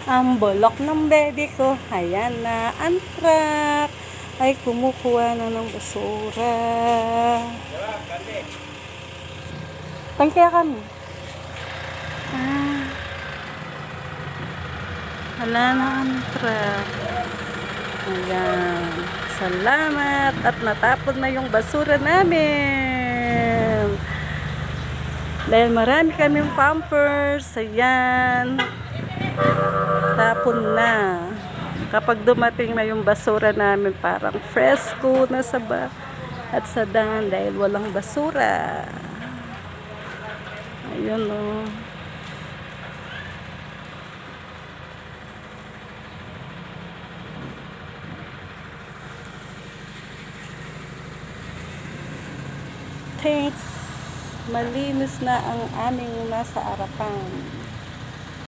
Ang bulok ng bebe ko, ayan na, ang truck ay kumukuha na ng basura. Tangkaya kami. Wala na ang truck. Ayan. Salamat at natapon na yung basura namin. Dahil marami kaming pampers. Ayan. Tapon na. Kapag dumating na yung basura namin, parang fresco na sa at sa daan dahil walang basura. Ayun o. Thanks. Malinis na ang aming nasa harapan.